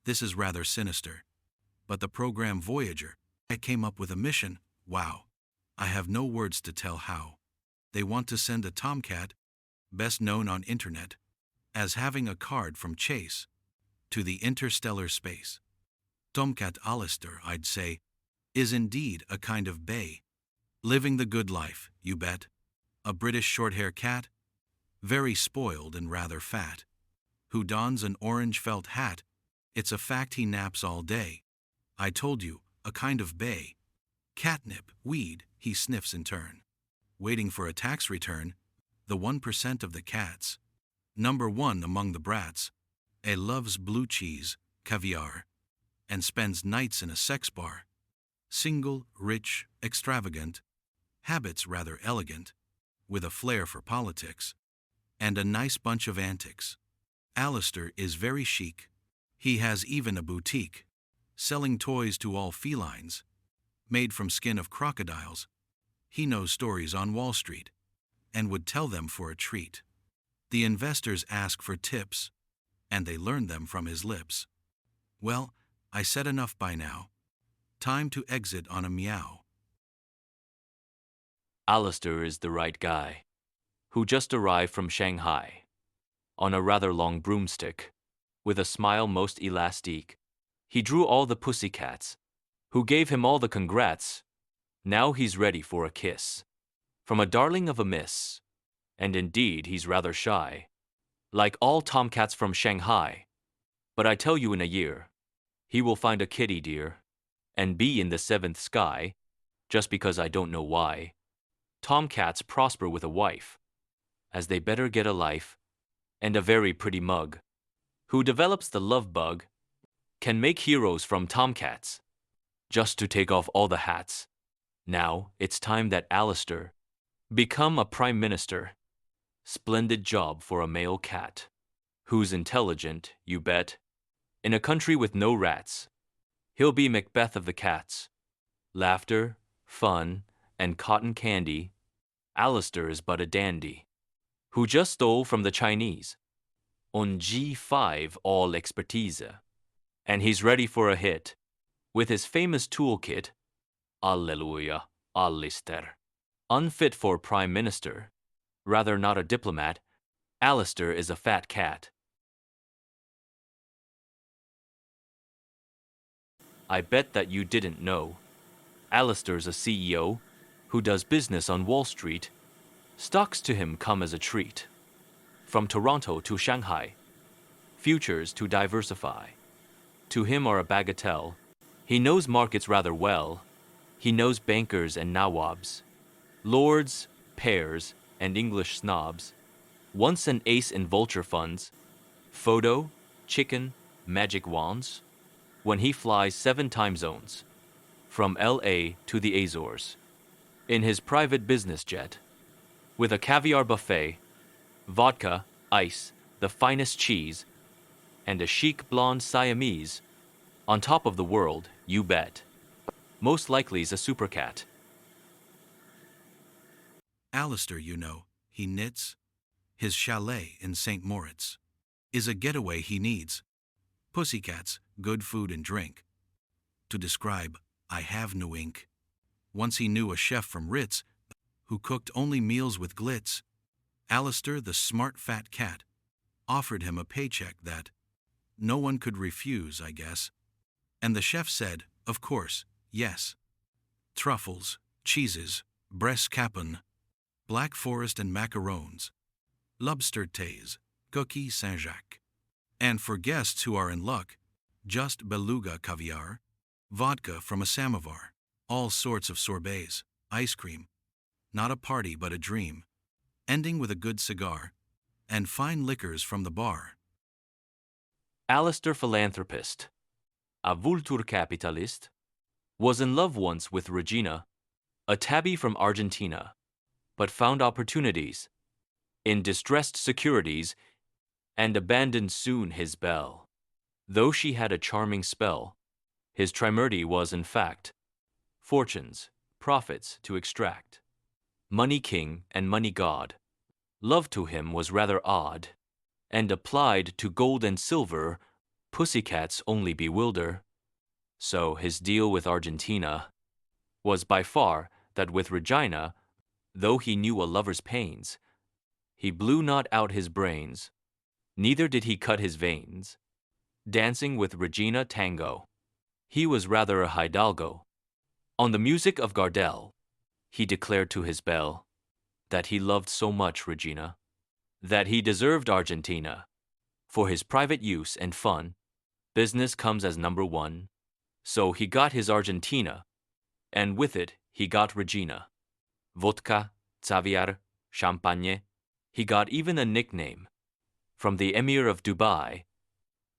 This is rather sinister. But the program Voyager, it came up with a mission, wow. I have no words to tell how. They want to send a Tomcat, best known on internet, as having a card from Chase, to the interstellar space. Tomcat Alistair, I'd say, is indeed a kind of bay. Living the good life, you bet. A British short-hair cat, very spoiled and rather fat, who dons an orange felt hat. It's a fact he naps all day. I told you, a kind of bay. Catnip, weed, he sniffs in turn. Waiting for a tax return, the 1% of the cats. Number 1 among the brats. Loves blue cheese, caviar, and spends nights in a sex bar. Single, rich, extravagant, habits rather elegant, with a flair for politics, and a nice bunch of antics. Alistair is very chic. He has even a boutique, selling toys to all felines, made from skin of crocodiles. He knows stories on Wall Street, and would tell them for a treat. The investors ask for tips, and they learn them from his lips. Well, I said enough by now. Time to exit on a meow. Alistair is the right guy, who just arrived from Shanghai, on a rather long broomstick, with a smile most elastique. He drew all the pussycats, who gave him all the congrats. Now he's ready for a kiss, from a darling of a miss, and indeed he's rather shy, like all tomcats from Shanghai. But I tell you in a year, he will find a kitty dear, and be in the 7th sky, just because I don't know why. Tomcats prosper with a wife, as they better get a life, and a very pretty mug, who develops the love bug, can make heroes from tomcats, just to take off all the hats. Now it's time that Alistair become a prime minister. Splendid job for a male cat, who's intelligent, you bet. In a country with no rats, he'll be Macbeth of the cats. Laughter, fun, and cotton candy. Alistair is but a dandy, who just stole from the Chinese on G5 all expertise. And he's ready for a hit, with his famous toolkit. Alleluia, Alistair. Unfit for prime minister, rather not a diplomat. Alistair is a fat cat. I bet that you didn't know. Alistair's a CEO who does business on Wall Street. Stocks to him come as a treat. From Toronto to Shanghai, futures to diversify. To him are a bagatelle. He knows markets rather well. He knows bankers and nawabs, lords, pears, and English snobs. Once an ace in vulture funds, photo, chicken, magic wands. When he flies 7 time zones, from LA to the Azores, in his private business jet, with a caviar buffet, vodka, ice, the finest cheese, and a chic blonde Siamese, on top of the world, you bet. Most likely's a supercat. Alistair, you know, he knits. His chalet in St. Moritz is a getaway he needs. Pussycats, good food and drink. To describe, I have no ink. Once he knew a chef from Ritz, who cooked only meals with glitz. Alistair, the smart fat cat, offered him a paycheck that no one could refuse, I guess. And the chef said, of course, yes. Truffles, cheeses, Breskapon, Black Forest and macarons, lobster taze, cookie Saint-Jacques. And for guests who are in luck, just beluga caviar, vodka from a samovar, all sorts of sorbets, ice cream. Not a party but a dream, ending with a good cigar, and fine liquors from the bar. Alistair philanthropist, a vulture capitalist, was in love once with Regina, a tabby from Argentina, but found opportunities in distressed securities and abandoned soon his belle. Though she had a charming spell, his trimurti was in fact fortunes, profits to extract. Money king and money god. Love to him was rather odd, and applied to gold and silver, pussycats only bewilder. So his deal with Argentina was by far that with Regina, though he knew a lover's pains, he blew not out his brains, neither did he cut his veins. Dancing with Regina tango, he was rather a hidalgo. On the music of Gardel, he declared to his belle that he loved so much Regina, that he deserved Argentina. For his private use and fun, business comes as number one. So he got his Argentina, and with it he got Regina. Vodka, caviar, champagne. He got even a nickname from the Emir of Dubai,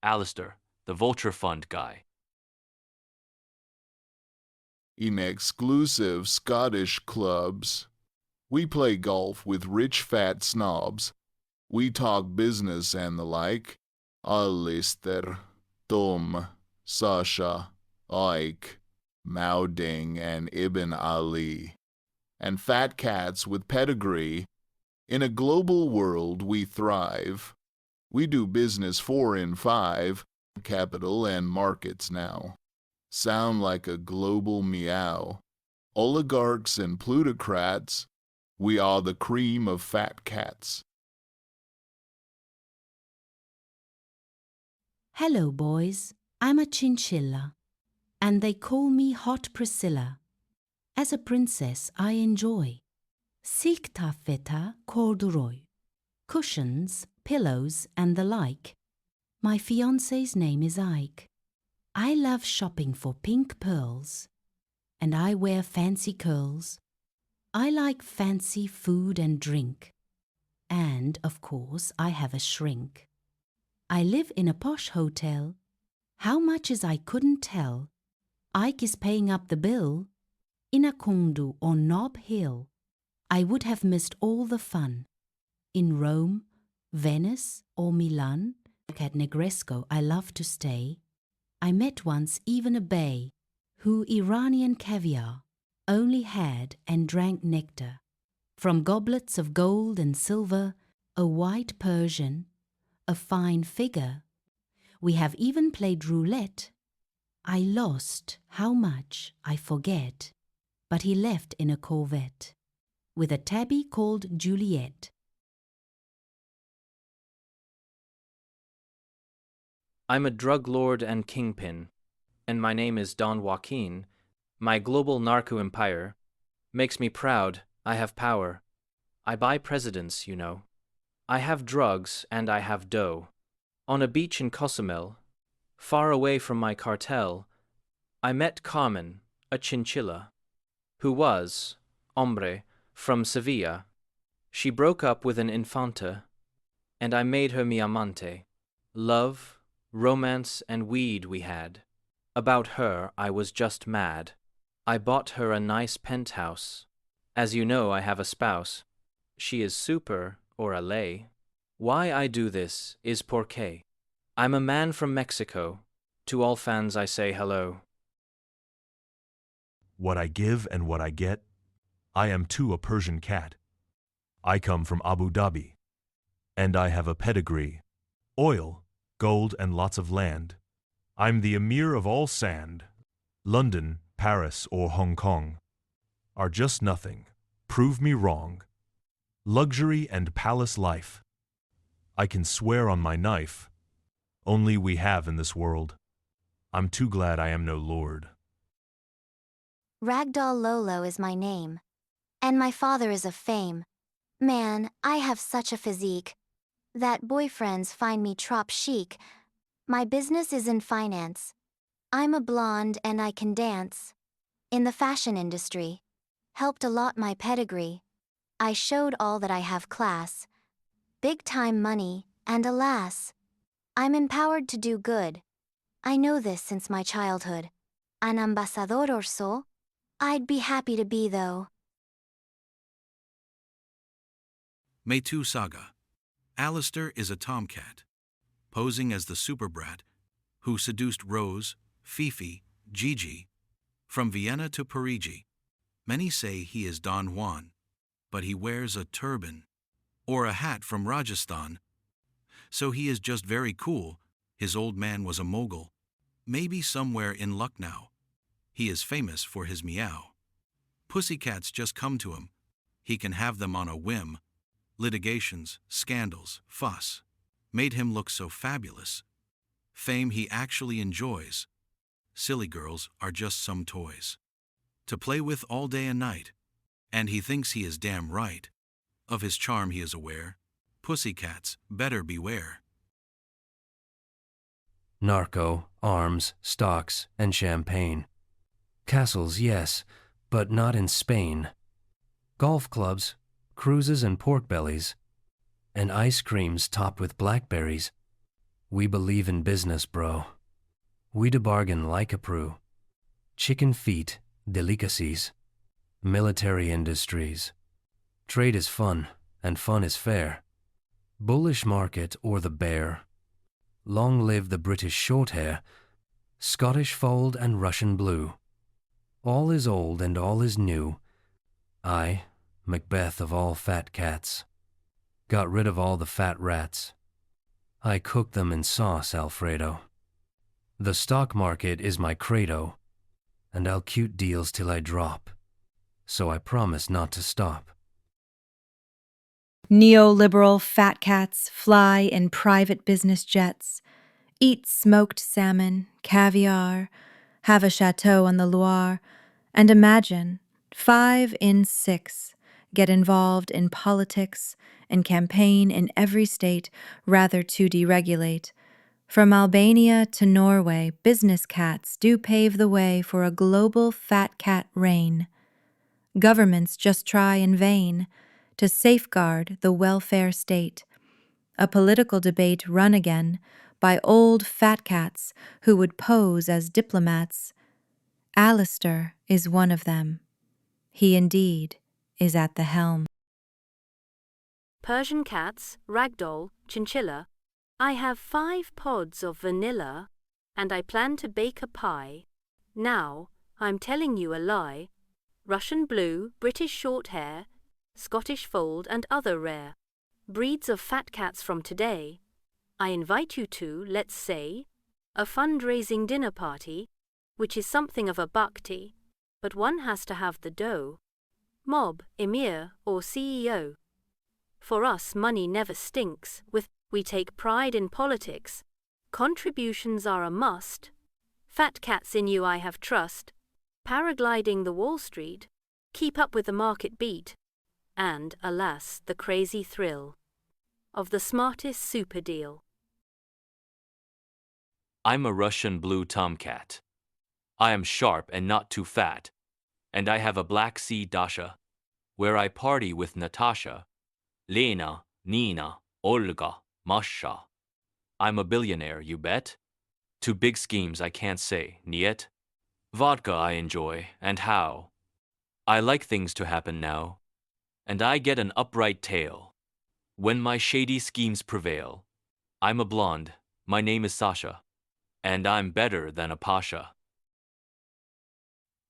Alistair, the Vulture Fund guy. In exclusive Scottish clubs, we play golf with rich fat snobs. We talk business and the like. Alistair, Tom, Sasha, Ike, Mauding, and Ibn Ali. And fat cats with pedigree. In a global world we thrive. We do business 4 in 5, capital and markets now. Sound like a global meow. Oligarchs and plutocrats, we are the cream of fat cats. Hello, boys. I'm a chinchilla, and they call me Hot Priscilla. As a princess, I enjoy silk taffeta, corduroy, cushions, pillows, and the like. My fiancé's name is Ike. I love shopping for pink pearls, and I wear fancy curls. I like fancy food and drink, and, of course, I have a shrink. I live in a posh hotel. How much is I couldn't tell. Ike is paying up the bill. In a condo on Nob Hill, I would have missed all the fun. In Rome, Venice, or Milan, at Negresco I love to stay. I met once even a bay, who Iranian caviar only had and drank nectar from goblets of gold and silver, a white Persian, a fine figure. We have even played roulette. I lost, how much, I forget, but he left in a Corvette, with a tabby called Juliet. I'm a drug lord and kingpin, and my name is Don Joaquin. My global narco empire makes me proud. I have power. I buy presidents, you know. I have drugs and I have dough. On a beach in Cozumel, far away from my cartel, I met Carmen, a chinchilla, who was, hombre, from Sevilla. She broke up with an infanta, and I made her mi amante. Love, romance, and weed we had. About her I was just mad. I bought her a nice penthouse. As you know, I have a spouse. She is super, or a lay. Why I do this is porque. I'm a man from Mexico. To all fans I say hello. What I give and what I get, I am too a Persian cat. I come from Abu Dhabi, and I have a pedigree. Oil, gold, and lots of land. I'm the emir of all sand. London, Paris, or Hong Kong are just nothing. Prove me wrong. Luxury and palace life. I can swear on my knife. Only we have in this world. I'm too glad I am no lord. Ragdoll Lolo is my name. And my father is of fame. Man, I have such a physique that boyfriends find me trop chic. My business is in finance. I'm a blonde and I can dance. In the fashion industry. Helped a lot my pedigree. I showed all that I have class. Big time money, and alas, I'm empowered to do good. I know this since my childhood. An ambassador or so? I'd be happy to be though. Maytu Saga. Alistair is a tomcat, posing as the super brat who seduced Rose, Fifi, Gigi, from Vienna to Parigi. Many say he is Don Juan, but he wears a turban or a hat from Rajasthan, so he is just very cool, His old man was a mogul, maybe somewhere in Lucknow. He is famous for his meow. Pussycats just come to him. He can have them on a whim. Litigations, scandals, fuss made him look so fabulous. Fame he actually enjoys. Silly girls are just some toys to play with all day and night. And he thinks he is damn right. Of his charm he is aware. Pussycats, better beware. Narco, arms, stocks, and champagne. Castles, yes, but not in Spain. Golf clubs, cruises and pork bellies, and ice creams topped with blackberries. We believe in business, bro. We do bargain like a prue. Chicken feet, delicacies, military industries. Trade is fun, and fun is fair. Bullish market or the bear. Long live the British shorthair, Scottish fold and Russian blue. All is old and all is new. I, Macbeth of all fat cats, got rid of all the fat rats. I cook them in sauce, Alfredo. The stock market is my credo, and I'll cute deals till I drop. So I promise not to stop. Neoliberal fat cats fly in private business jets, eat smoked salmon, caviar, have a chateau on the Loire, and imagine 5 in 6 get involved in politics and campaign in every state rather to deregulate. From Albania to Norway, business cats do pave the way for a global fat cat reign. Governments just try in vain to safeguard the welfare state. A political debate run again by old fat cats who would pose as diplomats. Alistair is one of them. He indeed is at the helm. Persian cats, ragdoll, chinchilla. I have 5 pods of vanilla, and I plan to bake a pie. Now, I'm telling you a lie. Russian blue, British short hair, Scottish fold and other rare breeds of fat cats from today. I invite you to, let's say, a fundraising dinner party, which is something of a bhakti, but one has to have the dough. Mob, emir, or CEO. For us, money never stinks. We take pride in politics. Contributions are a must. Fat cats in you I have trust. Paragliding the Wall Street. Keep up with the market beat. And, alas, the crazy thrill of the smartest super deal. I'm a Russian blue tomcat. I am sharp and not too fat. And I have a Black Sea Dasha, where I party with Natasha, Lena, Nina, Olga, Masha. I'm a billionaire, you bet. To big schemes I can't say, niet. Vodka I enjoy, and how. I like things to happen now. And I get an upright tail when my shady schemes prevail. I'm a blonde, my name is Sasha, and I'm better than a pasha.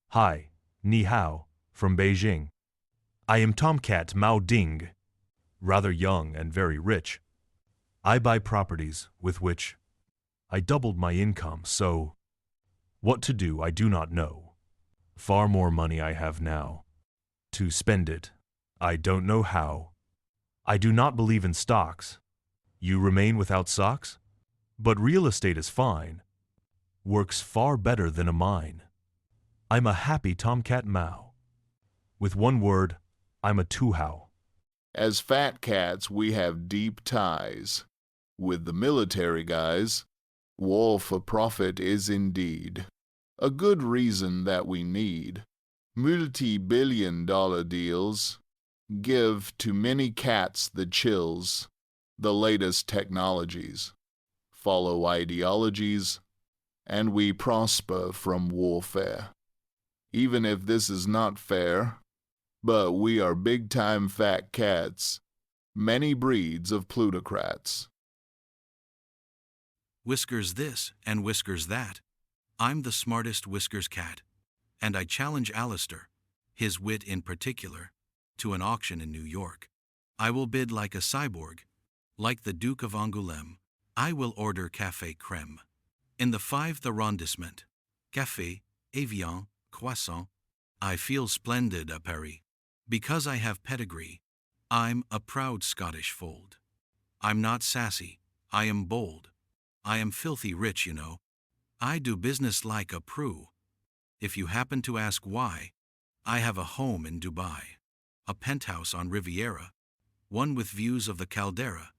Hi, ni hao, from Beijing. I am Tomcat Mao Ding, rather young and very rich. I buy properties with which I doubled my income, so what to do I do not know. Far more money I have now. To spend it, I don't know how. I do not believe in stocks. You remain without socks? But real estate is fine. Works far better than a mine. I'm a happy Tomcat Mao. With one word, I'm a two-how. As fat cats, we have deep ties with the military guys. War for profit is indeed a good reason that we need multi-billion-dollar deals. Give to many cats the chills, the latest technologies, follow ideologies, and we prosper from warfare. Even if this is not fair, but we are big-time fat cats, many breeds of plutocrats. Whiskers this and whiskers that. I'm the smartest whiskers cat, and I challenge Alistair, his wit in particular, to an auction in New York. I will bid like a cyborg, like the Duke of Angoulême. I will order café crème. In the 5th arrondissement. Café, Evian, croissant. I feel splendid à Paris. Because I have pedigree. I'm a proud Scottish fold. I'm not sassy, I am bold. I am filthy rich, you know. I do business like a pru. If you happen to ask why, I have a home in Dubai. A penthouse on Riviera. One with views of the Caldera.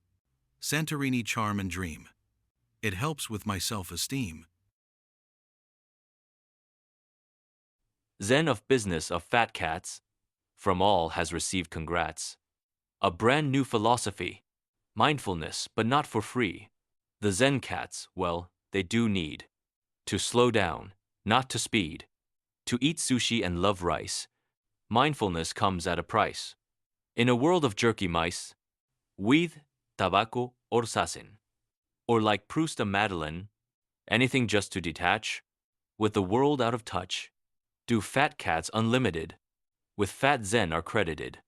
Santorini charm and dream. It helps with my self-esteem. Zen of business of fat cats. From all has received congrats. A brand new philosophy. Mindfulness, but not for free. The Zen cats, well, they do need to slow down, not to speed. To eat sushi and love rice. Mindfulness comes at a price. In a world of jerky mice. Weed, tabaco, or sasin. Or like Proust a Madeleine. Anything just to detach. With the world out of touch. Do fat cats unlimited. With fat Zen are credited.